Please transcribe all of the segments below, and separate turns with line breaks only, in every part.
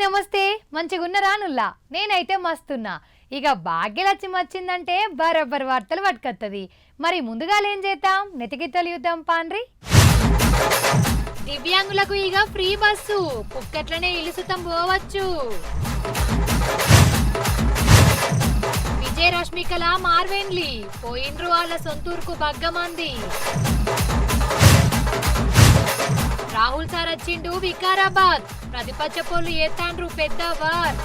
నమస్తే మంచిగున్నరా నుల్లా నేనైతే మస్తున్నా ఇక భాగ్యలక్ష్మి వచ్చిందంటే బరబర్ వార్తలు పట్టుకొత్తది మరి ముందుగా ఏం చేద్దాం నెతికిత్తలు యుద్ధం పాండ్రి దివ్యాంగులకు ఇక ఫ్రీ బస్సు కుక్కట్లనే ఇలుసుతం పోవచ్చు విజయ రష్మికల మార్వెన్లీ పోయిండ్రు వాళ్ళ సొంతూరుకు బగ్గమంది రాహుల్ సార్ వచ్చిండు వికారాబాద్ ప్రతిపక్ష పోలు ఏతాండ్రు పెద్ద వార్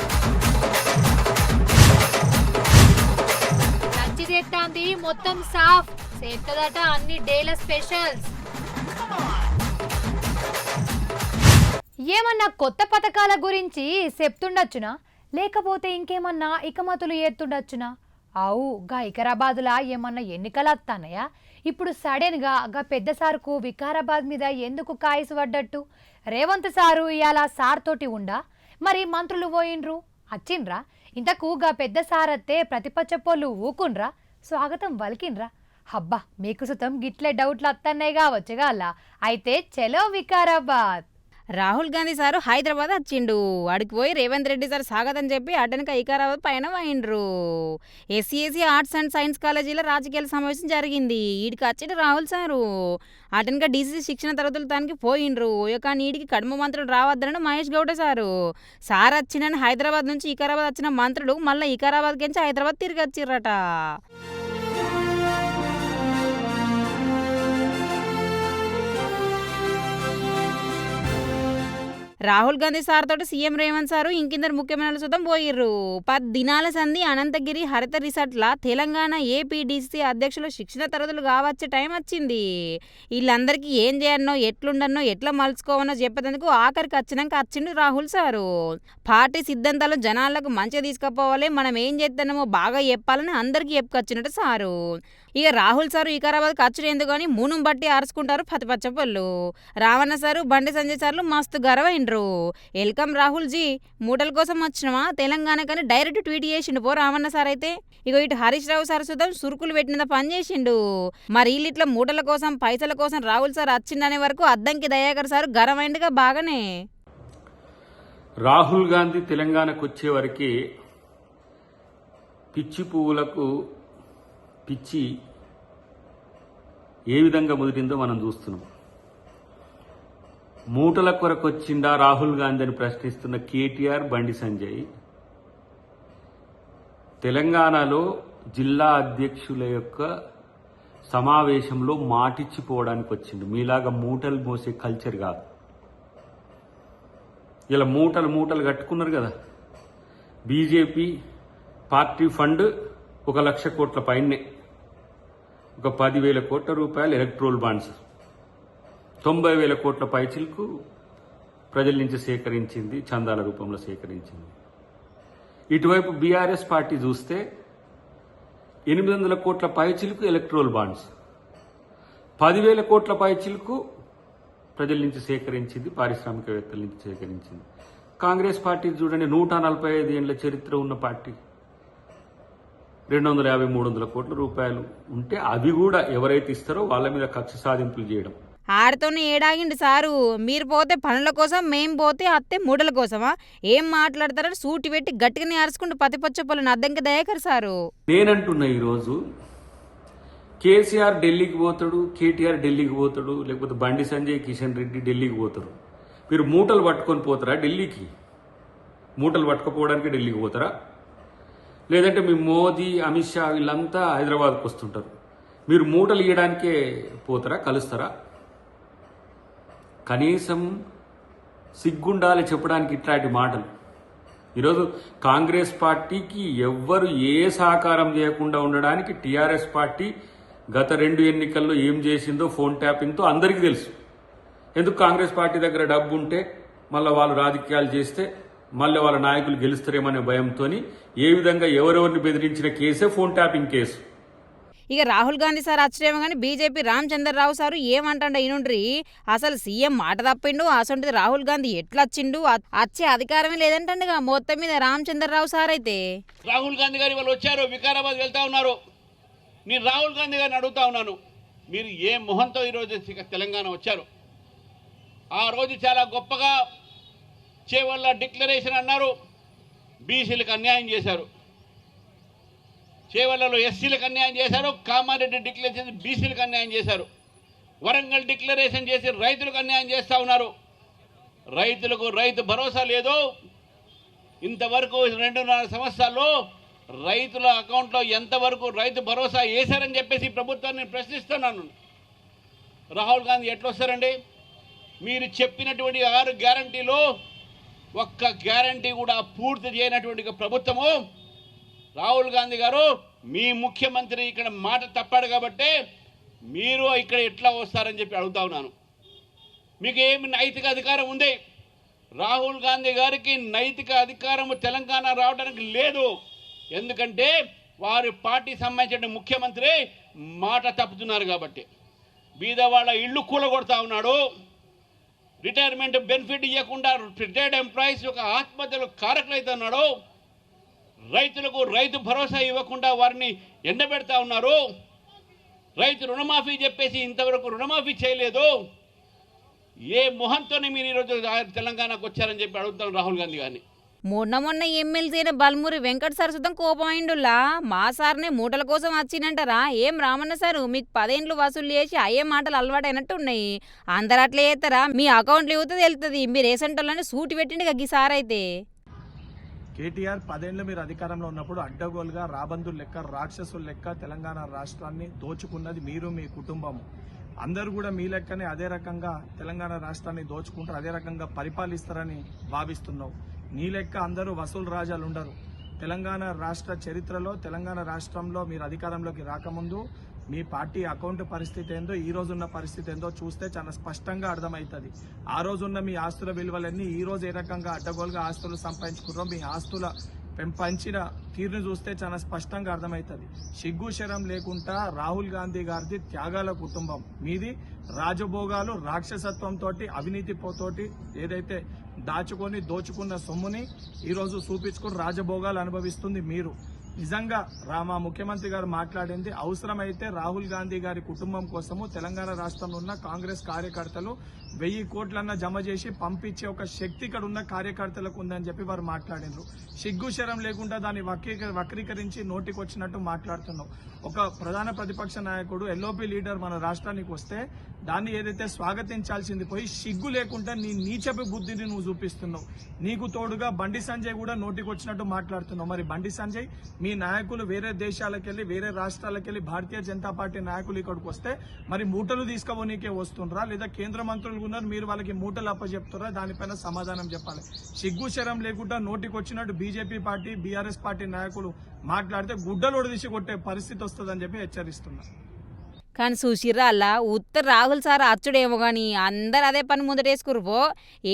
లంచ్ చేస్తాంది మొత్తం సాఫ్ చేస్తదట అన్ని డేల స్పెషల్స్ ఏమన్నా కొత్త పథకాల గురించి చెప్తుండొచ్చునా లేకపోతే ఇంకేమన్నా ఇకమతులు ఏతుండొచ్చునా అవు గా వికారాబాద్లా ఏమన్నా ఎన్నికలు వస్తానయా ఇప్పుడు సడన్ గా పెద్ద సారుకు వికారాబాద్ మీద ఎందుకు కాయసు పడ్డట్టు రేవంత్ సారు ఇయాల సార్ తోటి ఉండా మరి మంత్రులు పోయిండ్రు వచ్చిండ్రా ఇంతకు గా పెద్ద సారత్తే ప్రతిపక్ష పోళ్ళు ఊకుండ్రా స్వాగతం వలికిండ్రా హబ్బా మీకు సుతం గిట్లే డౌట్లు వస్తున్నాయి కావచ్చుగా అలా అయితే చలో వికారాబాద్
రాహుల్ గాంధీ సారు హైదరాబాద్ వచ్చిండు అడికి పోయి రేవంత్ రెడ్డి సార్ స్వాగతం చెప్పి అడ్డనక వికారాబాద్ పైన పోయిండ్రు ఎస్సీఎస్సీ ఆర్ట్స్ అండ్ సైన్స్ కాలేజీలో రాజకీయాల సమావేశం జరిగింది ఈడికి వచ్చిండు రాహుల్ సారు అటెనక డీసీసీ శిక్షణ తరగతులు దానికి పోయిండ్రు కానీ ఈడికి కడుమ మంత్రులు రావద్దనని మహేష్ గౌడ సార్ వచ్చిండని హైదరాబాద్ నుంచి వికారాబాద్ వచ్చిన మంత్రులు మళ్ళీ వికారాబాద్కి నుంచి హైదరాబాద్ తిరిగి వచ్చిర్రట రాహుల్ గాంధీ సార్ తోటి సీఎం రేవంత్ సారు ఇంకిందరు ముఖ్యమైన సుతం పోయిర్రు 10 దినాల సంధి అనంతగిరి హరిత రిసార్ట్ల తెలంగాణ ఏపీడీసీ అధ్యక్షులు శిక్షణ తరగతులు కావచ్చే టైం వచ్చింది వీళ్ళందరికీ ఏం చేయన్నో ఎట్లుండన్నో ఎట్లా మలుచుకోవనో చెప్పేందుకు ఆఖరికి వచ్చిండు రాహుల్ సారు పార్టీ సిద్ధాంతాలు జనాలకు మంచిగా తీసుకుపోవాలి మనం ఏం చేస్తున్నామో బాగా చెప్పాలని అందరికీ చెప్పుకొచ్చినట్టు సారు ఇక రాహుల్ సారు వికారాబాద్ ఖర్చులు ఎందుకని మూనం బట్టి ఆరుచుకుంటారు పతిపచ్చ పళ్ళు రావణ సారు బండి సంజయ్ సార్లు మస్తు గర్వైండ్రు వెల్కమ్ రాహుల్ జీ మూటల కోసం వచ్చినవా తెలంగాణ కానీ డైరెక్ట్ ట్వీట్ చేసిండు పో రావణ సార్ అయితే ఇక ఇటు హరీష్ రావు సార్ సుతం సురుకులు పెట్టిన పని చేసిండు మరి వీళ్ళు ఇట్లా మూటల కోసం పైసల కోసం రాహుల్ సార్ వచ్చిండనే వరకు అద్దంకి దయాకర్ సార్ గర్వైండుగా బాగానే
రాహుల్ గాంధీ తెలంగాణకు వచ్చే వరకు పిచ్చి పువ్వులకు పిచ్చి ఏ విధంగా ముదిరిందో మనం చూస్తున్నాం మూటల కొరకు వచ్చిందా రాహుల్ గాంధీ అని ప్రశ్నిస్తున్న కేటీఆర్ బండి సంజయ్ తెలంగాణలో జిల్లా అధ్యక్షుల యొక్క సమావేశంలో మాటిచ్చిపోవడానికి వచ్చిండు మీలాగా మూటలు మోసే కల్చర్ కాదు ఇలా మూటలు కట్టుకున్నారు కదా బీజేపీ పార్టీ ఫండ్ 1,00,000 కోట్ల పైనే ఒక 10,000 కోట్ల రూపాయలు ఎలక్ట్రోల్ బాండ్స్ 90,000 కోట్ల పైచిలకు ప్రజల నుంచి సేకరించింది చందాల రూపంలో సేకరించింది ఇటువైపు బీఆర్ఎస్ పార్టీ చూస్తే 800 కోట్ల పైచిలకు ఎలక్ట్రోల్ బాండ్స్ 10,000 కోట్ల పైచిలకు ప్రజల నుంచి సేకరించింది పారిశ్రామికవేత్తల నుంచి సేకరించింది కాంగ్రెస్ పార్టీ చూడండి 145 ఏళ్ల చరిత్ర ఉన్న పార్టీ 250-300 కోట్ల రూపాయలు ఉంటే అవి కూడా ఎవరైతే ఇస్తారో వాళ్ళ మీద కక్ష సాధింపులు చేయడం
ఆడితోనే ఏడాగిండి సారు మీరు పోతే పనుల కోసం మేం పోతే అత్తే మూడల కోసమా ఏం మాట్లాడతారని సూటి పెట్టి గట్టిగానే అరుచుకుంటూ పతిపచ్చపల్లని అద్దంకి దయాకర్ సారు
నేనంటున్నా ఈరోజు కేసీఆర్ ఢిల్లీకి పోతాడు కేటీఆర్ ఢిల్లీకి పోతాడు లేకపోతే బండి సంజయ్ కిషన్ రెడ్డి ఢిల్లీకి పోతారు మీరు మూటలు పట్టుకొని పోతారా ఢిల్లీకి మూటలు పట్టుకుపోవడానికి ఢిల్లీకి పోతారా లేదంటే మీ మోదీ అమిత్ షా వీళ్ళంతా హైదరాబాద్కు వస్తుంటారు మీరు మూటలు ఇవ్వడానికే పోతారా కలుస్తారా కనీసం సిగ్గుండాలి చెప్పడానికి ఇట్లాంటి మాటలు ఈరోజు కాంగ్రెస్ పార్టీకి ఎవ్వరు ఏ సహకారం చేయకుండా ఉండడానికి టీఆర్ఎస్ పార్టీ గత 2 ఎన్నికల్లో ఏం చేసిందో ఫోన్ ట్యాపింగ్తో అందరికీ తెలుసు ఎందుకు కాంగ్రెస్ పార్టీ దగ్గర డబ్బు ఉంటే మళ్ళీ వాళ్ళు రాజకీయాలు చేస్తే మళ్ళీ వాళ్ళ నాయకులు గెలుస్తారేమనే భయంతో ఏ విధంగా ఎవరెవరిని బెదిరించిన కేసే ఫోన్ ట్యాపింగ్ కేసు
ఇక రాహుల్ గాంధీ సార్ వచ్చేమో కానీ బీజేపీ రామచంద్రరావు సారు ఏమంటాడు ఈనుండ్రి అసలు సీఎం మాట తప్పిండు అసొంటిది రాహుల్ గాంధీ ఎట్లా వచ్చిండు వచ్చే అధికారమే లేదంటండిగా మొత్తం మీద రామచంద్రరావు సార్ అయితే
రాహుల్ గాంధీ గారు వాళ్ళు వచ్చారు వికారాబాద్ వెళ్తా ఉన్నారు నేను రాహుల్ గాంధీ గారిని అడుగుతా ఉన్నాను మీరు ఏ మొహంతో ఈరోజు తెలంగాణ వచ్చారు ఆ రోజు చాలా గొప్పగా చేవల్ల డిక్లరేషన్ అన్నారు, బీసీలకు అన్యాయం చేశారు. చేవల్లలో ఎస్సీలకు అన్యాయం చేశారు, కామారెడ్డి డిక్లరేషన్ బీసీలకు అన్యాయం చేశారు. వరంగల్ డిక్లరేషన్ చేసి రైతులకు అన్యాయం చేస్తూ ఉన్నారు. రైతులకు రైతు భరోసా లేదు. ఇంతవరకు 2.5 సంవత్సరాల్లో రైతుల అకౌంట్లో ఎంతవరకు రైతు భరోసా వేశారని చెప్పేసి ప్రభుత్వాన్ని ప్రశ్నిస్తున్నాను. రాహుల్ గాంధీ ఎట్లొస్తారండి? మీరు చెప్పినటువంటి 6 గ్యారంటీలో ఒక్క గ్యారంటీ కూడా పూర్తి చేయనటువంటి ప్రభుత్వము. రాహుల్ గాంధీ గారు, మీ ముఖ్యమంత్రి ఇక్కడ మాట తప్పాడు కాబట్టి మీరు ఇక్కడ ఎట్లా వస్తారని చెప్పి అడుగుతా ఉన్నాను. మీకు ఏమి నైతిక అధికారం ఉంది? రాహుల్ గాంధీ గారికి నైతిక అధికారం తెలంగాణ రావడానికి లేదు. ఎందుకంటే వారి పార్టీ సంబంధించిన ముఖ్యమంత్రి మాట తప్పుతున్నారు కాబట్టి. బీదవాళ్ళ ఇళ్ళు కూలగొడతా ఉన్నాడు. రిటైర్మెంట్ బెనిఫిట్ ఇవ్వకుండా రిటైర్డ్ ఎంప్లాయీస్ యొక్క ఆత్మహత్యలు కారకులైతున్నాడు. రైతులకు రైతు భరోసా ఇవ్వకుండా వారిని ఎండబెడతా ఉన్నారు. రైతు రుణమాఫీ చెప్పేసి ఇంతవరకు రుణమాఫీ చేయలేదు. ఏ మొహంతోనే మీరు ఈరోజు తెలంగాణకు వచ్చారని చెప్పి అడుగుతాను రాహుల్ గాంధీ గారిని.
మొన్న ఎమ్మెల్సీ అయిన బల్మూరి వెంకట సార్ సుతం కోపమైండులా. మా సార్నే మూటల కోసం వచ్చినంటారా? ఏం రామన్న సారు, మీకు 10 ఏండ్లు వసూలు చేసి అయ్యే మాటలు అలవాటైనట్టు ఉన్నాయి. అందరు అట్లే చేస్తారా? మీ అకౌంట్లు ఇవ్వతే తెలుస్తుంది. మీరు ఏసంటోళ్ళని సూటి పెట్టిండి గీ సార్ అయితే.
కేటీఆర్ 10 ఏళ్ళు మీరు అధికారంలో ఉన్నప్పుడు అడ్డగోలుగా రాబందులు లెక్క రాక్షసుల లెక్క తెలంగాణ రాష్ట్రాన్ని దోచుకున్నది మీరు, మీ కుటుంబం. అందరూ కూడా మీ లెక్కనే అదే రకంగా తెలంగాణ రాష్ట్రాన్ని దోచుకుంటారు, అదే రకంగా పరిపాలిస్తారని భావిస్తున్నావు. నీ లెక్క అందరూ వసూలు రాజాలు ఉండరు. తెలంగాణ రాష్ట్ర చరిత్రలో తెలంగాణ రాష్ట్రంలో మీరు అధికారంలోకి రాకముందు మీ పార్టీ అకౌంట్ పరిస్థితి ఏందో, ఈ రోజున్న పరిస్థితి ఏందో చూస్తే చాలా స్పష్టంగా అర్థమవుతుంది. ఆ రోజున్న మీ ఆస్తుల విలువలన్నీ ఈ రోజు ఏ రకంగా అడ్డగోలుగా ఆస్తులు సంపాదించుకున్నారో, మీ ఆస్తుల పెంచిన తీరును చూస్తే చాలా స్పష్టంగా అర్థమవుతుంది. సిగ్గు శరం లేకుండా రాహుల్ గాంధీ గారిది త్యాగాల కుటుంబం, మీది రాజభోగాలు రాక్షసత్వంతో అవినీతితోటి ఏదైతే దాచుకొని దోచుకున్న సొమ్ముని ఈరోజు చూపించుకుని రాజభోగాలు అనుభవిస్తుంది మీరు. నిజంగా మా ముఖ్యమంత్రి గారు మాట్లాడింది అవసరమైతే రాహుల్ గాంధీ గారి కుటుంబం కోసము తెలంగాణ రాష్ట్రంలో ఉన్న కాంగ్రెస్ కార్యకర్తలు 1000 కోట్లన్నా జమ చేసి పంపించే ఒక శక్తి ఇక్కడ ఉన్న కార్యకర్తలకు ఉందని చెప్పి వారు మాట్లాడినారు. సిగ్గు శరం లేకుండా దాన్ని వక్రీకరించి నోటికొచ్చినట్టు మాట్లాడుతున్నావు. ఒక ప్రధాన ప్రతిపక్ష నాయకుడు ఎల్ఓపి లీడర్ మన రాష్ట్రానికి వస్తే దాన్ని ఏదైతే స్వాగతించాల్సింది పోయి సిగ్గు లేకుండా నీ నీచపు బుద్ధిని నువ్వు చూపిస్తున్నావు. నీకు తోడుగా బండి సంజయ్ కూడా నోటికొచ్చినట్టు మాట్లాడుతున్నావు. మరి బండి సంజయ్ మీ నాయకులు వేరే దేశాలకెళ్లి వేరే రాష్ట్రాలకెళ్లి భారతీయ జనతా పార్టీ నాయకులు ఇక్కడికి వస్తే మరి మూటలు తీసుకోవనీకే వస్తుండ్రా, లేదా కేంద్ర మంత్రులు ఉన్నారు మీరు వాళ్ళకి మూటలు అప్పచెప్తారా? దానిపైన సమాధానం చెప్పాలి. సిగ్గు శరం లేకుండా నోటికొచ్చినట్టు బీజేపీ పార్టీ బీఆర్ఎస్ పార్టీ నాయకులు మాట్లాడితే గుడ్డలోడు తీసి కొట్టే పరిస్థితి వస్తుందని చెప్పి హెచ్చరిస్తున్నారు.
కానీ చూసిర్రా అలా ఉత్తర రాహుల్ సార్ అచ్చుడేమో కానీ అందరు అదే పని ముందటేసుకురు పో.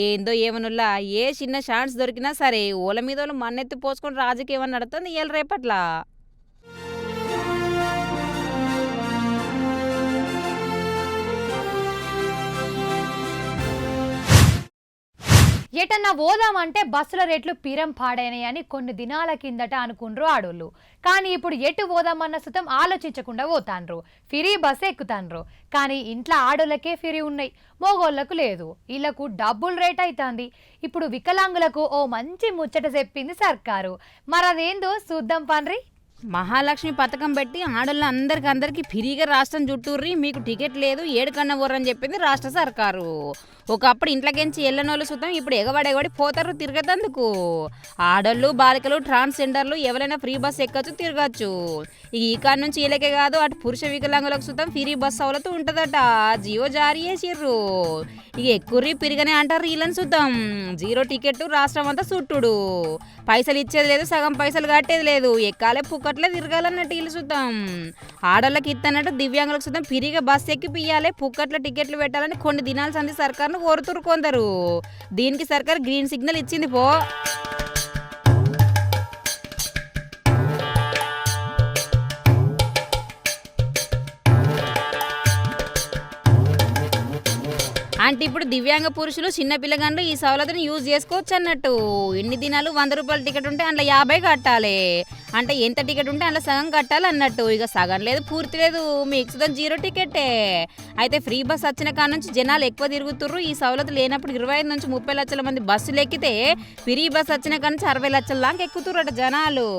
ఏందో ఏమనుల్లా ఏ చిన్న ఛాన్స్ దొరికినా సరే ఓల మీద వాళ్ళు మన్నెత్తి పోసుకొని రాజకీయం నడుతుంది ఇవాళ రేపట్లా.
ఎటన్నా పోదామంటే బస్సుల రేట్లు పీరం పాడైనాయని కొన్ని దినాల కిందట అనుకుండ్రు ఆడోళ్ళు. కానీ ఇప్పుడు ఎటు పోదామన్న సుతం ఆలోచించకుండా పోతాన్రు, ఫ్రీ బస్సు ఎక్కుతాన్రు. కానీ ఇంట్లో ఆడోళ్ళకే ఫ్రీ ఉన్నాయి, మోగోళ్లకు లేదు. వీళ్లకు డబ్బులు రేట్ అవుతుంది. ఇప్పుడు వికలాంగులకు ఓ మంచి ముచ్చట చెప్పింది సర్కారు. మరదేందో చూద్దాం పండ్రి.
మహాలక్ష్మి పథకం పెట్టి ఆడోళ్ళ అందరికి ఫ్రీగా రాష్ట్రం చుట్టూర్రి, మీకు టికెట్ లేదు ఏడుకన్నా పోరని చెప్పింది రాష్ట్ర సర్కారు. ఒకప్పుడు ఇంట్లోకించి ఎల్లనోళ్ళు చూద్దాం, ఇప్పుడు ఎగబడి పోతారు తిరగతందుకు. ఆడోళ్ళు బాలికలు ట్రాన్స్జెండర్లు ఎవరైనా ఫ్రీ బస్ ఎక్కచ్చు తిరగచ్చు. ఈ కాడ నుంచి వీళ్ళకే కాదు అటు పురుష వికలాంగులకు చూద్దాం ఫ్రీ బస్ సౌలతూ ఉంటుందట. జియో జారీ చేసిర్రు. ఇక ఎక్కుర్రి పిరిగనే అంటారు వీళ్ళని చూద్దాం. 0 టికెట్ రాష్ట్రం అంతా చుట్టుడు, పైసలు ఇచ్చేది లేదు, సగం పైసలు కట్టేది లేదు, ఎక్కాలే పుక్కట్లే తిరగాలన్నట్టు వీళ్ళు చూద్దాం. ఆడోళ్ళకి ఇత్తన్నట్టు దివ్యాంగులకు చూద్దాం ఫ్రీగా బస్ ఎక్కి పియ్యాలి, పుక్కట్ల టికెట్లు పెట్టాలని కొన్ని దినాల సంది సర్కారును కోరుతురు కొందరు. దీనికి సర్కారు గ్రీన్ సిగ్నల్ ఇచ్చింది పో. అంటే ఇప్పుడు దివ్యాంగ పురుషులు చిన్న పిల్లగాండ్లు ఈ సవలతుని యూజ్ చేసుకోవచ్చు అన్నట్టు. ఎన్ని దినాలు 100 రూపాయల టికెట్ ఉంటే అందులో 50 కట్టాలి. అంటే ఎంత టికెట్ ఉంటే అందులో సగం కట్టాలి అన్నట్టు. ఇక సగం లేదు పూర్తి లేదు, మిక్స్ ద 0 టికెటే. అయితే ఫ్రీ బస్ వచ్చిన కాడ నుంచి జనాలు ఎక్కువ తిరుగుతుర్రు. ఈ సవలతు లేనప్పుడు 25 నుంచి 30 లక్షల మంది బస్సులు ఎక్కితే ఫ్రీ బస్ వచ్చిన కాడ నుంచి 60 లక్షల దాకా ఎక్కుతుర్రట జనాలు.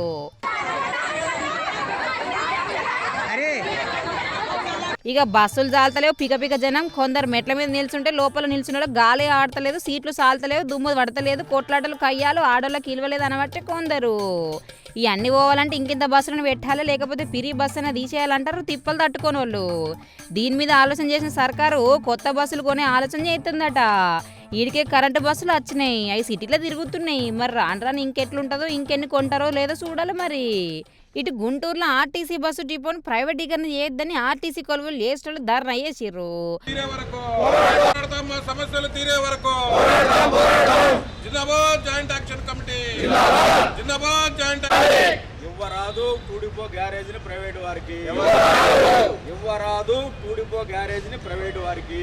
ఇక బస్సులు చాలతలేవు, పిక జనం. కొందరు మెట్ల మీద నిల్చుంటే లోపల నిల్చున్న గాలి ఆడతలేదు, సీట్లు సాలతలేవు, దుమ్ము పడతలేదు, కొట్లాటలు కయ్యాలు ఆడోళ్ళకి ఇలవలేదు అనబట్టే కొందరు. ఇవన్నీ పోవాలంటే ఇంకింత బస్సులను పెట్టాలి, లేకపోతే పిరి బస్సు అనేది తీసేయాలంటారు తిప్పలు తట్టుకొని వాళ్ళు. దీని మీద ఆలోచన చేసిన సర్కారు కొత్త బస్సులు కొనే ఆలోచన చేస్తుందట. ఈడికే కరెంటు బస్సులు వచ్చినాయి, అవి సిటీలో తిరుగుతున్నాయి. మరి రాను ఇంకెట్లుంటుందో, ఇంకెన్ని కొంటారో లేదో చూడాలి మరి. ఇటు గుంటూరులో ఆర్టీసీ బస్సు డిపోను ప్రైవేటీకరణ చేయొద్దని ఆర్టీసీ కొలువులు లేస్టోళ్ళు ధర్నా చేసిర్రు.
సమస్యలు తీరే వరకు జిందాబాద్ జాయింట్ యాక్షన్ కమిటీ, జిందాబాద్ జాయింట్. ఇవ్వరాదు కూడిపో గ్యారేజ్ ని ప్రైవేటు వారికి, ఇవ్వరాదు కూడిపో గ్యారేజ్ ని ప్రైవేటు వారికి,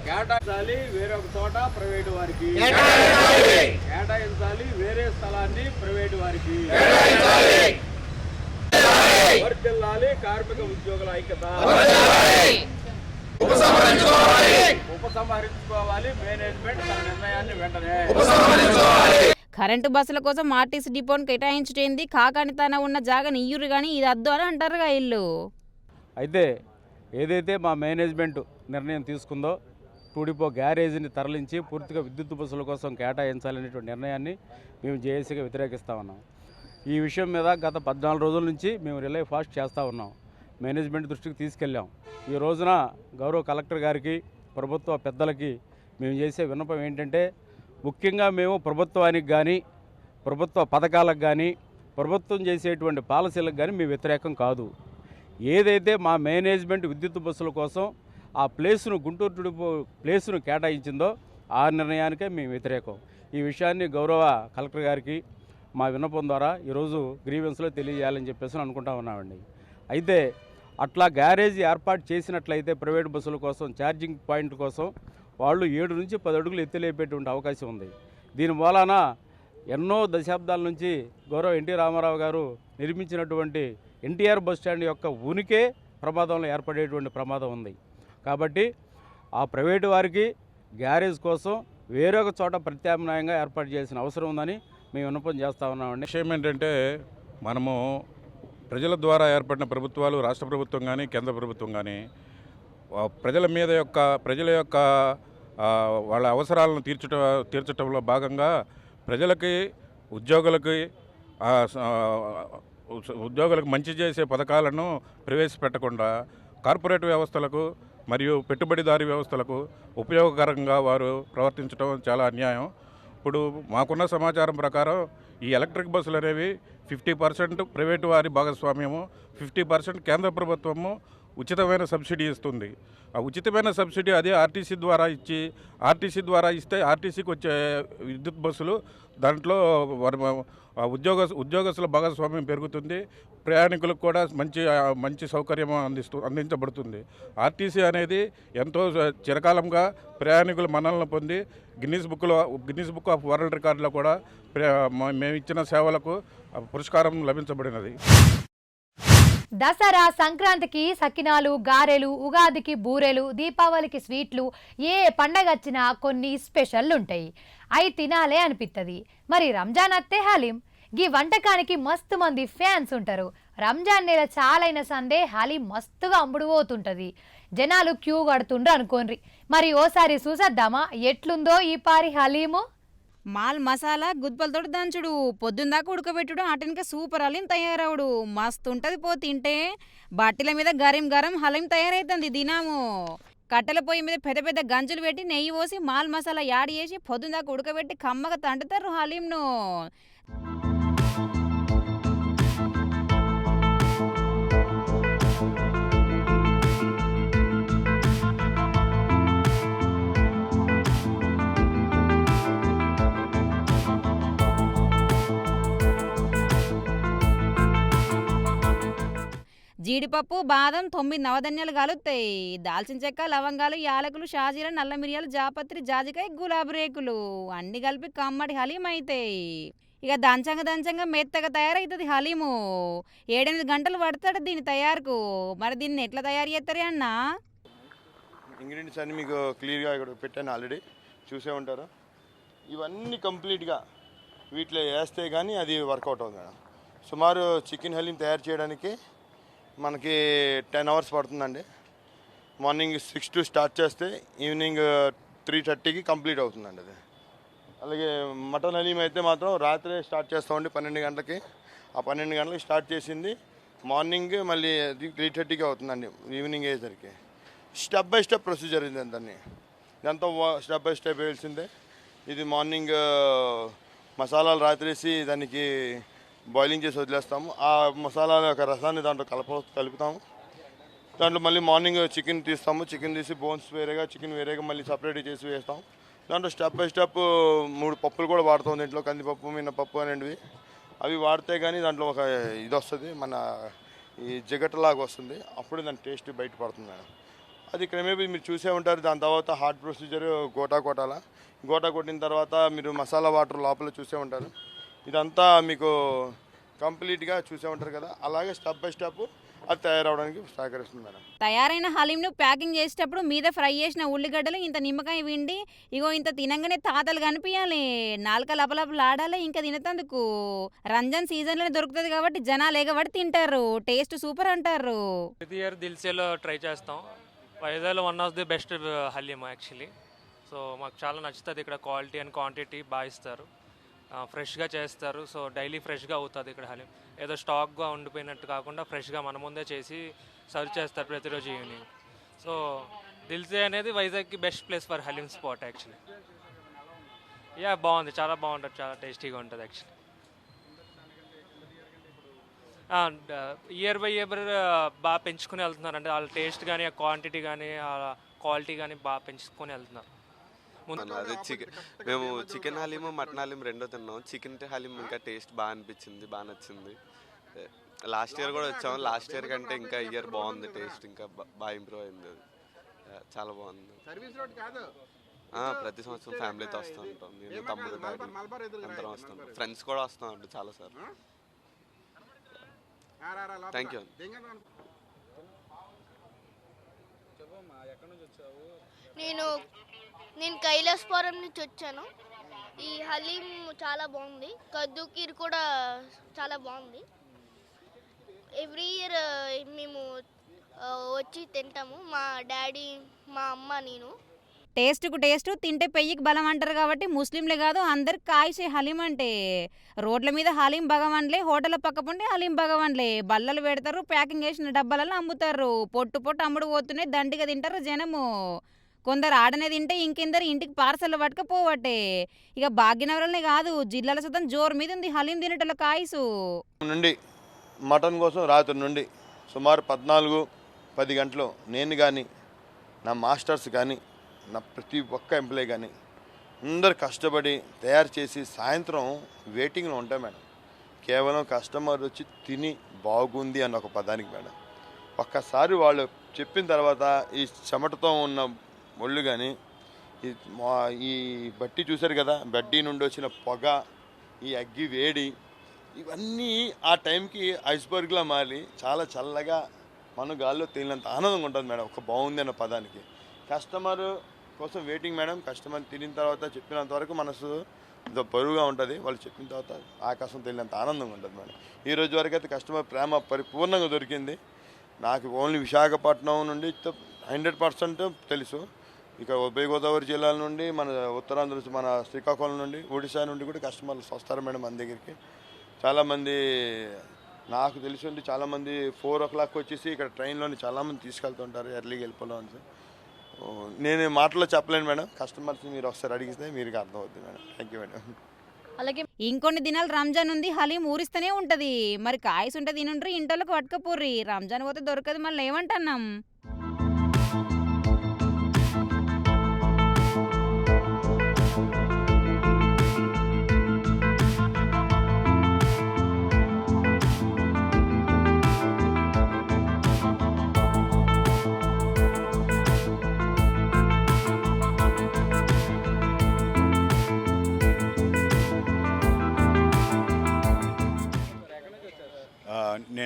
కేటాయించాలి వేరొక చోట ప్రైవేటు వారికి, కేటాయించాలి వేరే స్థలాన్ని ప్రైవేటు వారికి, వర్ధిల్లాలి కార్మిక ఉద్యోగుల ఐక్యత, ఉపసంహరించుకోవాలి మేనేజ్మెంట్ తన నిర్ణయాన్ని వెంటనే.
కరెంటు బస్సుల కోసం ఆర్టీసీ డిపోను కేటాయించుటేంది, కాకాని తన ఉన్న జాగాని ఇయ్యురు కానీ ఇది అద్దు అని అంటారుగా ఇల్లు.
అయితే ఏదైతే మా మేనేజ్మెంట్ నిర్ణయం తీసుకుందో టూడిపో గ్యారేజీని తరలించి పూర్తిగా విద్యుత్ బస్సుల కోసం కేటాయించాలనేటువంటి నిర్ణయాన్ని మేము జేఏసీగా వ్యతిరేకిస్తూ ఉన్నాం. ఈ విషయం మీద గత 14 రోజుల నుంచి మేము రిలే ఫాస్ట్ చేస్తూ ఉన్నాం, మేనేజ్మెంట్ దృష్టికి తీసుకెళ్ళాం. ఈ రోజున గౌరవ కలెక్టర్ గారికి, ప్రభుత్వ పెద్దలకి మేము చేసే విన్నపం ఏంటంటే, ముఖ్యంగా మేము ప్రభుత్వానికి కానీ, ప్రభుత్వ పథకాలకు కానీ, ప్రభుత్వం చేసేటువంటి పాలసీలకు కానీ మేము వ్యతిరేకం కాదు. ఏదైతే మా మేనేజ్మెంట్ విద్యుత్ బస్సుల కోసం ఆ ప్లేస్ను గుంటూరు టుడిపో ప్లేస్ను కేటాయించిందో ఆ నిర్ణయానికే మేము వ్యతిరేకం. ఈ విషయాన్ని గౌరవ కలెక్టర్ గారికి మా విన్నపం ద్వారా ఈరోజు గ్రీవెన్స్లో తెలియజేయాలని చెప్పేసి అనుకుంటా ఉన్నామండి. అయితే అట్లా గ్యారేజీ ఏర్పాటు చేసినట్లయితే ప్రైవేట్ బస్సుల కోసం ఛార్జింగ్ పాయింట్ కోసం వాళ్ళు 7 నుంచి 10 అడుగులు ఎత్తులేపేటువంటి అవకాశం ఉంది. దీని మూలాన ఎన్నో దశాబ్దాల నుంచి గౌరవ ఎన్టీ రామారావు గారు నిర్మించినటువంటి ఎన్టీఆర్ బస్ స్టాండ్ యొక్క ఉనికే ప్రమాదంలో ఏర్పడేటువంటి ప్రమాదం ఉంది. కాబట్టి ఆ ప్రైవేటు వారికి గ్యారేజ్ కోసం వేరొక చోట ప్రత్యామ్నాయంగా ఏర్పాటు చేయాల్సిన అవసరం ఉందని మేము విన్నపం చేస్తూ ఉన్నామండి.
విషయం ఏంటంటే, మనము ప్రజల ద్వారా ఏర్పడిన ప్రభుత్వాలు, రాష్ట్ర ప్రభుత్వం కానీ కేంద్ర ప్రభుత్వం కానీ ప్రజల యొక్క వాళ్ళ అవసరాలను తీర్చడంలో భాగంగా ప్రజలకి ఉద్యోగులకు మంచి చేసే పథకాలను ప్రవేశపెట్టకుండా కార్పొరేట్ వ్యవస్థలకు మరియు పెట్టుబడిదారీ వ్యవస్థలకు ఉపయోగకరంగా వారు ప్రవర్తించడం చాలా అన్యాయం. ఇప్పుడు మాకున్న సమాచారం ప్రకారం ఈ ఎలక్ట్రిక్ బస్సులు అనేవి 50% ప్రైవేటు వారి భాగస్వామ్యము, 50% కేంద్ర ప్రభుత్వము ఉచితమైన సబ్సిడీ ఇస్తుంది. ఆ ఉచితమైన సబ్సిడీ అదే ఆర్టీసీ ద్వారా ఇస్తే ఆర్టీసీకి వచ్చే విద్యుత్ బస్సులు దాంట్లో ఉద్యోగస్తుల భాగస్వామ్యం పెరుగుతుంది, ప్రయాణికులకు కూడా మంచి సౌకర్యం అందించబడుతుంది. ఆర్టీసీ అనేది ఎంతో చిరకాలంగా ప్రయాణికుల మన్ననలు పొంది గిన్నీస్ బుక్ ఆఫ్ వరల్డ్ రికార్డులో కూడా మేము ఇచ్చిన సేవలకు పురస్కారం లభించబడినది.
దసరా, సంక్రాంతికి సకినాలు, గారెలు, ఉగాదికి బూరెలు, దీపావళికి స్వీట్లు, ఏ పండగ వచ్చినా కొన్ని స్పెషల్ ఉంటాయి. అవి తినాలే అనిపిస్తుంది. మరి రంజాన్ అత్తే హలీం. ఈ వంటకానికి మస్తు మంది ఫ్యాన్స్ ఉంటారు. రంజాన్ నెల చాలైన సందే హలీం మస్తుగా అమ్ముడు పోతుంటుంది. జనాలు క్యూ కడుతుండ్రు అనుకోండి. మరి ఓసారి చూసేద్దామా ఎట్లుందో ఈ పారి హలీము.
మాల్ మసాలా గుద్పలతో దంచుడు, పొద్దుందాకా ఉడకబెట్టుడు, అటెనక సూపర్ హలీం తయారవుడు. మస్తు ఉంటుంది పో తింటే. బట్టల మీద గరం హలీం తయారైతుంది దినాము. కట్టెల పొయ్యి మీద పెద్ద గంజులు పెట్టి నెయ్యి పోసి మాల్ మసాలా యాడ్ చేసి పొద్దుందాకా ఉడకబెట్టి కమ్మగా తంటుతారు హలీంను. జీడిపప్పు, బాదం, 9 నవధాన్యాలు కలుస్తాయి. దాల్చిన చెక్క, లవంగాలు, యాలకులు, షాజీరా, నల్ల మిరియాలు, జాపత్రి, జాజికాయ, గులాబీ రేకులు అన్ని కలిపి కమ్మడి హలీం అవుతాయి. ఇక దంచంగా మెత్తగా తయారవుతుంది హలీము. 7-8 గంటలు పడతాడు దీని తయారుకు. మరి దీన్ని ఎట్లా తయారు చేస్తారు అన్నా?
ఇంగ్రీడియంట్స్ అన్ని మీకు క్లియర్గా ఇక్కడ పెట్టాను, ఆల్రెడీ చూసే ఉంటారు. ఇవన్నీ కంప్లీట్గా వీటిలో వేస్తే కానీ అది వర్కౌట్ అవుతుంది మేడం. సుమారు చికెన్ హలీం తయారు చేయడానికి మనకి 10 hours పడుతుందండి. మార్నింగ్ 6 to స్టార్ట్ చేస్తే ఈవినింగ్ 3:30కి కంప్లీట్ అవుతుందండి అది. అలాగే మటన్ హలీం అయితే మాత్రం రాత్రే స్టార్ట్ చేస్తామండి 12 గంటలకి. ఆ 12 గంటలకి స్టార్ట్ చేసింది మార్నింగ్ మళ్ళీ 3:30కి అవుతుందండి ఈవినింగ్ అయ్యేసరికి. స్టెప్ బై స్టెప్ ప్రొసీజర్ ఇది దాన్ని ఇదంతా స్టెప్ బై స్టెప్ వేయాల్సిందే. ఇది మార్నింగ్ మసాలాలు రాత్రేసి దానికి బాయిలింగ్ చేసి వదిలేస్తాము. ఆ మసాలాల యొక్క రసాన్ని దాంట్లో కలుపుతాము. దాంట్లో మళ్ళీ మార్నింగ్ చికెన్ తీస్తాము. చికెన్ తీసి బోన్స్ వేరేగా, చికెన్ వేరేగా మళ్ళీ సపరేట్ చేసి వేస్తాం. దాంట్లో స్టెప్ బై స్టెప్ 3 పప్పులు కూడా వాడతాం దీంట్లో, కందిపప్పు, మినపప్పు అనేవి. అవి వాడితే కానీ దాంట్లో ఒక ఇది వస్తుంది, మన ఈ జిగటలాగా వస్తుంది. అప్పుడు దాని టేస్ట్ బయటపడుతుంది మేడం. అది క్రమేపీ మీరు చూసే ఉంటారు. దాని తర్వాత హార్డ్ ప్రొసీజర్ గోటా కొట్టిన తర్వాత మీరు మసాలా వాటర్ లోపల చూసే ఉంటారు. ఇదంతా మీకు కంప్లీట్గా చూసే ఉంటారు కదా. అలాగే స్టెప్ బై స్టెప్ అది తయారవడానికి సహకరిస్తుంది మేడం.
తయారైన హలీంను ప్యాకింగ్ చేసేటప్పుడు మీద ఫ్రై చేసిన ఉల్లిగడ్డలు ఇంత నిమ్మకాయ విండి ఇగో ఇంత తినంగానే తాతలు కనిపించాలి, నాలుక లపలపలాడాలి ఇంకా తినతందుకు. రంజాన్ సీజన్లోనే దొరుకుతుంది కాబట్టి జనాలు ఎగబడి తింటారు. టేస్ట్ సూపర్ అంటారు.
ప్రతి ఇయర్ దిల్సేలో ట్రై చేస్తాం. వైజాగ్లో one of the best haleem actually. So మాకు చాలా నచ్చుతుంది. ఇక్కడ క్వాలిటీ అండ్ క్వాంటిటీ బాగా ఇస్తారు, ఫ్రెష్గా చేస్తారు. సో డైలీ ఫ్రెష్గా అవుతుంది ఇక్కడ హలీం. ఏదో స్టాక్గా ఉండిపోయినట్టు కాకుండా ఫ్రెష్గా మన ముందే చేసి సర్వ్ చేస్తారు ప్రతిరోజు ఈవినింగ్. సో దిల్సే అనేది వైజాగ్కి best place for haleem spot actually. బాగుంది, చాలా బాగుంటుంది, చాలా టేస్టీగా ఉంటుంది యాక్చువల్లీ. ఇయర్ బై ఇయర్ బాగా పెంచుకుని వెళ్తున్నారు. అంటే వాళ్ళ టేస్ట్ కానీ, ఆ క్వాంటిటీ కానీ, ఆ క్వాలిటీ కానీ బాగా పెంచుకొని వెళ్తున్నారు.
అదే మేము చికెన్ హలీము, మటన్ హలీం రెండో తిన్నాం. చికెన్ హలీం ఇంకా టేస్ట్ బాగా అనిపించింది, బాగా నచ్చింది. లాస్ట్ ఇయర్ కూడా వచ్చాము. లాస్ట్ ఇయర్ కంటే ఇంకా ఇయర్ బాగుంది, టేస్ట్ ఇంకా బాగా ఇంప్రూవ్ అయింది. చాలా బాగుంది. ప్రతి సంవత్సరం ఫ్యామిలీతో వస్తూ ఉంటాం. నేను, తమ్ముడు, డాడీ అందరం వస్తాం. ఫ్రెండ్స్ కూడా వస్తాం అండి చాలాసార్లు. Thank you.
నేను కైలాసపురం నుంచి వచ్చాను. ఈ హలీం చాలా బాగుంది. కద్దు కీర్ కూడా చాలా బాగుంది. ఎవ్రీ ఇయర్ మేము వచ్చి తింటాము, మా డాడీ, మా అమ్మ, నేను.
టేస్ట్కు టేస్ట్, తింటే పెయ్యికి బలం అంటారు కాబట్టి ముస్లింలే కాదు అందరికి కాయిసే హలీం అంటే. రోడ్ల మీద హలీం భగవాన్లే, హోటల్ పక్కపుండే హలీం భగవాన్లే. బల్లలు పెడతారు, ప్యాకింగ్ చేసిన డబ్బాలలో అమ్ముతారు. పొట్టు అమ్ముడు పోతున్నాయి, దండిగా తింటారు జనము. కొందరు ఆడనే తింటే ఇంకెందరు ఇంటికి పార్సల్ పట్టుకపోవట్టే. ఇక భాగ్యనగరంలో కాదు, జిల్లాల సతం జోరు మీద ఉంది హలీం తినేటోళ్ళ కాయసు.
నుండి మటన్ కోసం రాత్రి నుండి సుమారు 14-10 గంటలు నేను కానీ, నా మాస్టర్స్ కానీ, నా ప్రతి ఒక్క ఎంప్లాయీ కానీ అందరు కష్టపడి తయారు చేసి సాయంత్రం వెయిటింగ్లో ఉంటాం మేడం. కేవలం కస్టమర్ వచ్చి తిని బాగుంది అన్న ఒక పదానికి మేడం. ఒక్కసారి వాళ్ళు చెప్పిన తర్వాత ఈ చెమటతో ఉన్న ఒళ్ళు కానీ, ఈ బట్టి చూశారు కదా, బడ్డీ నుండి వచ్చిన పొగ, ఈ అగ్గి వేడి, ఇవన్నీ ఆ టైంకి ఐస్బర్గ్లా మారి చాలా చల్లగా మన గాల్లో తేలినంత ఆనందంగా ఉంటుంది మేడం. ఒక బాగుంది అన్న పదానికి. కస్టమర్ కోసం వెయిటింగ్ మేడం. కస్టమర్ తినిన తర్వాత చెప్పినంత వరకు మనసు బరువుగా ఉంటుంది. వాళ్ళు చెప్పిన తర్వాత ఆకాశం తేలినంత ఆనందంగా ఉంటుంది మేడం. ఈ రోజు వరకు అయితే కస్టమర్ ప్రేమ పరిపూర్ణంగా దొరికింది. నాకు ఓన్లీ విశాఖపట్నం నుండి 100% తెలుసు. ఇక ఉభయ గోదావరి జిల్లాల నుండి, మన ఉత్తరాంధ్ర, మన శ్రీకాకుళం నుండి, ఒడిశా నుండి కూడా కస్టమర్లు వస్తారు మేడం మన దగ్గరికి. చాలామంది నాకు తెలిసి చాలామంది 4 o'clock వచ్చేసి ఇక్కడ ట్రైన్లోని చాలామంది తీసుకెళ్తుంటారు, ఎర్లీగా వెళ్ళిపోవాలని. నేను మాటలో చెప్పలేను మేడం. కస్టమర్స్ మీరు ఒకసారి అడిగితే మీకు అర్థమవుతుంది మేడం. Thank you madam.
అలాగే ఇంకొన్ని దినాలు రంజాన్ ఉంది, హలీం ఊరిస్తూనే ఉంటుంది. మరి కాయస్ ఉంటే తినుండ్రి, ఇంటోళ్ళకి పట్టుకపోర్రి. రంజాన్ పోతే దొరకదు, మళ్ళీ ఏమంటున్నాం.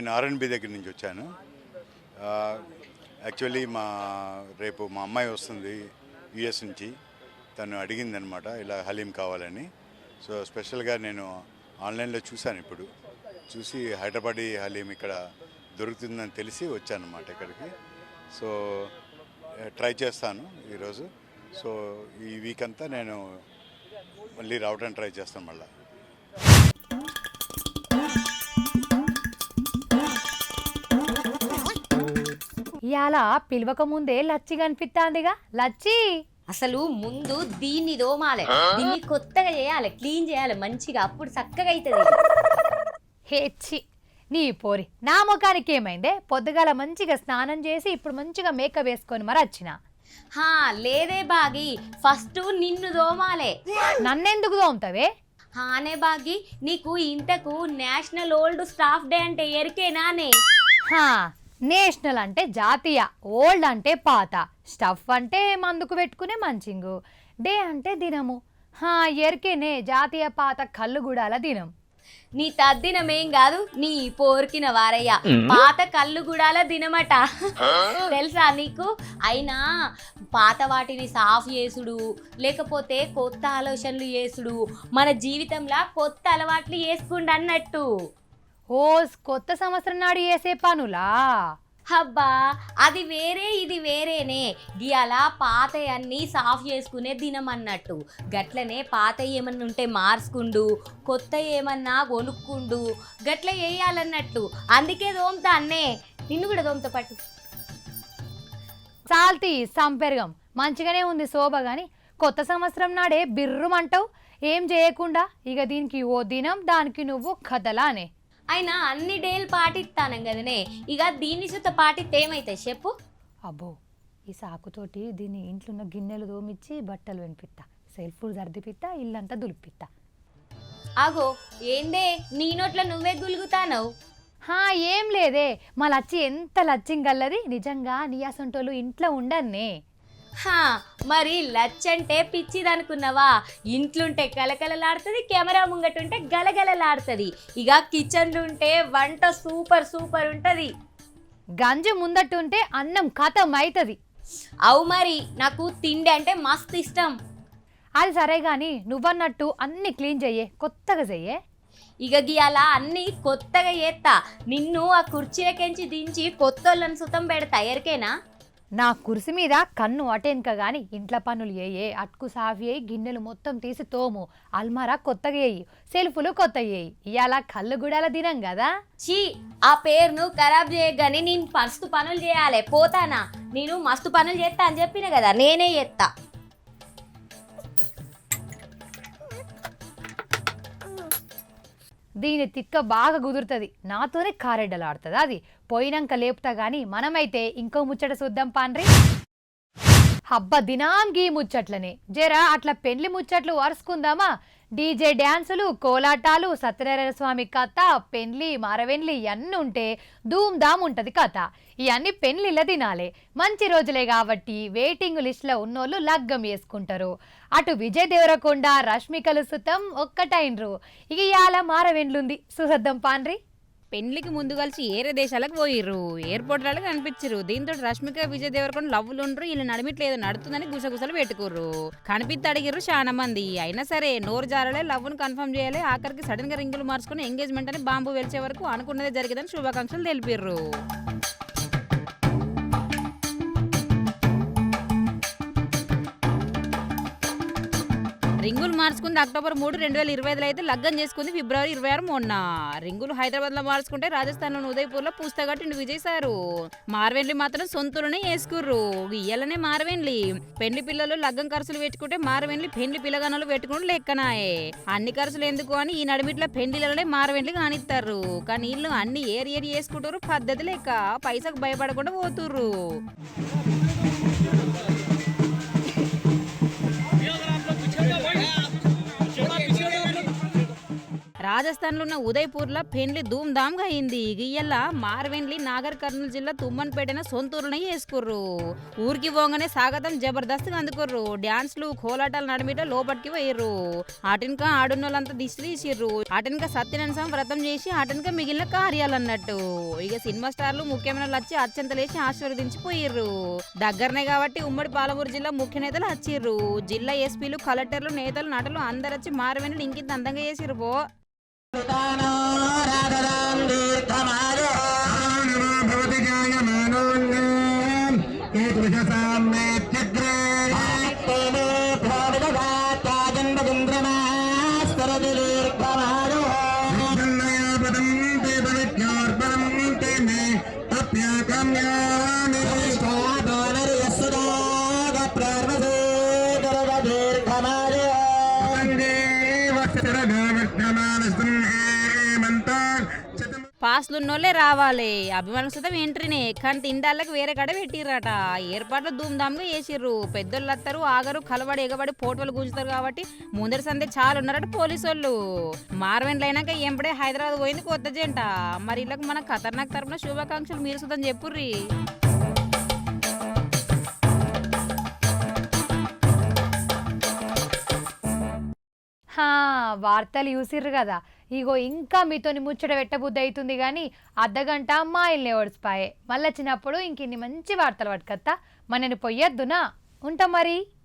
నేను ఆర్ఎన్బి దగ్గర నుంచి వచ్చాను. యాక్చువల్లీ రేపు మా అమ్మాయి వస్తుంది యుఎస్ నుంచి. తను అడిగిందనమాట ఇలా హలీం కావాలని. సో స్పెషల్గా నేను ఆన్లైన్లో చూశాను, ఇప్పుడు చూసి హైదరాబాదీ హలీం ఇక్కడ దొరుకుతుందని తెలిసి వచ్చానమాట ఇక్కడికి. సో ట్రై చేస్తాను ఈరోజు. సో ఈ వీక్ అంతా నేను మళ్ళీ రావడానికి ట్రై చేస్తాను మళ్ళీ.
ఇవాళ పిలవక ముందే లచ్చి కనిపిస్తాందిగా. లచ్చి
అసలు ముందు దీన్ని దోమాలి, దీన్ని కొత్తగా చేయాలి, క్లీన్ చేయాలి మంచిగా, అప్పుడు చక్కగా అవుతుంది.
హెచ్చి నీ పోరి, నా ముఖానికి ఏమైందే? పొద్దుగాల మంచిగా స్నానం చేసి ఇప్పుడు మంచిగా మేకప్ వేసుకొని మరి వచ్చిన.
హా లేదే బాగి, ఫస్ట్ నిన్ను దోమాలే.
నన్నెందుకు దోముతావే?
హానే బాగి, నీకు ఇంతకు నేషనల్ ఓల్డ్ స్టాఫ్ డే అంటే ఎరికేనానే?
హా, నేషనల్ అంటే జాతీయ, ఓల్డ్ అంటే పాత, స్టఫ్ అంటే మందుకు పెట్టుకునే మంచింగు, డే అంటే దినము. హా ఎరికేనే, జాతీయ పాత కళ్ళు గుడాల దినం.
నీ తద్దినమేం కాదు, నీ పోర్కిన వారయ్య, పాత కళ్ళు గుడాల దినమట. తెలుసా నీకు? అయినా పాత వాటిని సాఫ్ చేసుడు, లేకపోతే కొత్త ఆలోచనలు చేసుడు, మన జీవితంలో కొత్త అలవాట్లు చేసుకుండు అన్నట్టు.
ఓ, కొత్త సంవత్సరం నాడు చేసే పనులా?
హబ్బా, అది వేరే ఇది వేరేనే. గియాల పాత అన్నీ సాఫ్ చేసుకునే దినం అన్నట్టు. గట్లనే పాత ఏమన్నా ఉంటే మార్చుకుండు, కొత్త ఏమన్నా కొనుక్కుండు, గట్ల వేయాలన్నట్టు. అందుకే దోమతా అన్నే, నిన్ను కూడా దోమతో పట్టు.
చాల్తీ సంపెరగం మంచిగానే ఉంది శోభ, గాని కొత్త సంవత్సరం నాడే బిర్రుమంటావు ఏం చేయకుండా. ఇక దీనికి ఓ దినం, దానికి నువ్వు కథలానే.
అయినా అన్ని డేలు పాటిస్తాను కదనే, ఇక దీన్ని సుత పాటిస్తే ఏమైతాయి చెప్పు?
అబ్బో, ఈ సాకుతోటి దీన్ని ఇంట్లో ఉన్న గిన్నెలు దోమిచ్చి బట్టలు వెనిపిత్తా, సెల్ఫ్లు సర్దిపిత్తా, ఇల్లంతా దులిపిత్తా.
ఆగో ఏందే నీ నోట్లో నువ్వే గులుగుతానవు?
హా ఏం లేదే, మా లచ్చి ఎంత లచ్చింగల్లది. నిజంగా నీ అసంటోళ్ళు ఇంట్లో ఉండన్నే.
హా మరి లచ్చంటే పిచ్చిదనుకున్నావా? ఇంట్లుంటే కలకలలాడుతుంది, కెమెరా ముంగటుంటే గలగలలాడుతుంది. ఇక కిచెన్లు ఉంటే వంట సూపర్ సూపర్ ఉంటుంది.
గంజి ముందట్టుంటే అన్నం కథం అవుతుంది.
అవు మరి, నాకు తిండి అంటే మస్తు ఇష్టం.
అది సరే గాని నువ్వన్నట్టు అన్ని క్లీన్ చెయ్యే, కొత్తగా చెయ్యే.
ఇక గియాల అన్ని కొత్తగా చేస్తా. నిన్ను ఆ కుర్చీలకెంచి దించి కొత్తోళ్ళని సుతం పెడతా, ఎరికేనా?
నా కుర్సీ మీద కన్ను అటెనక గాని ఇంట్లో పనులు ఏయే, అటుకు సాఫీ అయ్యి, గిన్నెలు మొత్తం తీసి తోము, అల్మారా కొత్తగా వేయి, సెల్ఫ్లు కొత్తగా వేయి. ఇవాళ కళ్ళు గుడాల దినం కదా.
చీ, ఆ పేరును ఖరాబ్ చేయగాని నేను మస్తు పనులు చేయాలి. పోతానా? నేను మస్తు పనులు చేస్తా అని చెప్పిన కదా, నేనే చేస్తా.
దీని తిక్క బాగా కుదురుతుంది, నాతోనే కారెడ్డలాడుతుంది. అది పోయినాక లేపుతా గాని మనమైతే ఇంకో ముచ్చట చూద్దాం పాండ్రి. హబ్బ దినాం గీ ముచ్చట్లనే, జరా అట్లా పెళ్లి ముచ్చట్లు వరుసుకుందామా? డీజే డ్యాన్సులు, కోలాటాలు, సత్యనారాయణ స్వామి కథ, పెళ్లి మారవెండ్లి ఇవన్నీ ఉంటే ధూమ్ ధామ్ ఉంటుంది కథ. ఇవన్నీ పెళ్లిళ్ళ దినాలే, మంచి రోజులే కాబట్టి వెయిటింగ్ లిస్ట్లో ఉన్నోళ్ళు లగ్గం వేసుకుంటారు. అటు విజయ్ దేవరకొండ, రష్మికలు సుతం ఒక్కటైనరు. ఇక ఇవాళ మారవెండ్లుంది, సుసద్దాం పాండ్రి.
పెళ్లికి ముందు కలిసి ఏరే దేశాలకు పోయిర్రు, ఎయిర్పోర్ట్లలో కనిపించరు. దీంతో రష్మిక విజయ్ దేవరకొండ లవ్వులు ఉండరు, వీళ్ళు నడిమిట్లేదు నడుతుందని గుసగుసలు పెట్టుకుర్రు. కనిపిస్తే అడిగిర్రు చాలా మంది, అయినా సరే నోరు జారలే, లవ్వును కన్ఫర్మ్ చేయాలి. ఆఖరికి సడన్ గా రింగులు మార్చుకుని ఎంగేజ్మెంట్ అని బాంబు వెలిచే వరకు అనుకున్నదే జరిగిందని శుభాకాంక్షలు తెలిపిర్రు. రింగులు మార్చుకుంది అక్టోబర్ 3, 2025 అయితే లగ్గం చేసుకుంది ఫిబ్రవరి 26 మొన్న. రింగులు హైదరాబాద్ లో మార్చుకుంటే రాజస్థాన్ లోని ఉదయపూర్ లో పూస్తగట్టిండి విజయ్ సారు. మార్వెన్లీ మాత్రం సొంతూరునే వేసుకుర్రు. ఇయ్యాలనే మార్వెన్లీ పెండ్లి పిల్లలు లగ్గం ఖర్చులు పెట్టుకుంటే మార్వెన్లీ పెండ్లి పిల్లగానలు పెట్టుకుంటూ లెక్కనాయే. అన్ని ఖర్చులు ఎందుకు అని ఈ నడిమిట్ల పెండ్లిలనే మార్వెన్లీ కానిస్తారు. కానీ వీళ్ళు అన్ని ఏరి వేసుకుంటారు పద్ధతి లెక్క, పైసకు భయపడకుండా పోతుర్రు. రాజస్థాన్లో ఉన్న ఉదయ్పూర్లో పెండ్లి ధూమ్ ధామ్గా అయింది. ఇయ్యల్ల మార్వెండ్లి నాగర్ కర్నూలు జిల్లా తుమ్మన్పేటన సొంతూరున చేసుకుర్రు. ఊరికి పోగానే స్వాగతం జబర్దస్త్గా అందుకుర్రు. డ్యాన్స్లు కోలాటాలు నడిమిట లోపలికి పోయిర్రు. అటెనక ఆడున్నోళ్ళంతా దిష్టి తీసిర్రు. అటెనక సత్యనారాయణ వ్రతం చేసి అటెనక మిగిలిన కార్యాలు అన్నట్టు. ఇక సినిమా స్టార్లు ముఖ్యమైన వచ్చి అత్యంతలేసి ఆశీర్వదించిపోయిర్రు. దగ్గరనే కాబట్టి ఉమ్మడి పాలమూరు జిల్లా ముఖ్య నేతలు వచ్చిర్రు. జిల్లా ఎస్పీలు, కలెక్టర్లు, నేతలు, నటులు అందరు వచ్చి మారవేణులు ఇంకింత అందంగా చేసిర్రు పో. పాస్లున్నోళ్ళే రావాలి. అభిమానుల సుతం ఎంట్రీనే కానీ తిండాళ్ళకి వేరే కాడ పెట్టిర్రట. ఏర్పాట్లు ధూమ్ధామ్గా చేసిర్రు. పెద్దోళ్ళు వస్తారు, ఆగరు, కలబడి ఎగబడి ఫోటోలు గుంజుతారు కాబట్టి ముందరి సందే చాలా ఉన్నారట పోలీసోళ్ళు. మార్వెండ్లు అయినాక ఎంపడే హైదరాబాద్ పోయింది కొత్త జంట. మరి ఇళ్ళకి మన ఖతర్నాక్ తరపున శుభాకాంక్షలు మీరు సుతం చెప్పుర్రి.
వార్తలు చూసిర్రు కదా. ఇగో ఇంకా మీతోని ముచ్చట పెట్టబుద్ధి అవుతుంది కానీ అర్ధగంట మా ఇల్లు ఓడిసిపాయే. మళ్ళీ వచ్చినప్పుడు ఇంకిన్ని మంచి వార్తలు పట్టుకత్తా. మనని పొయ్యొద్దునా. ఉంటా మరి.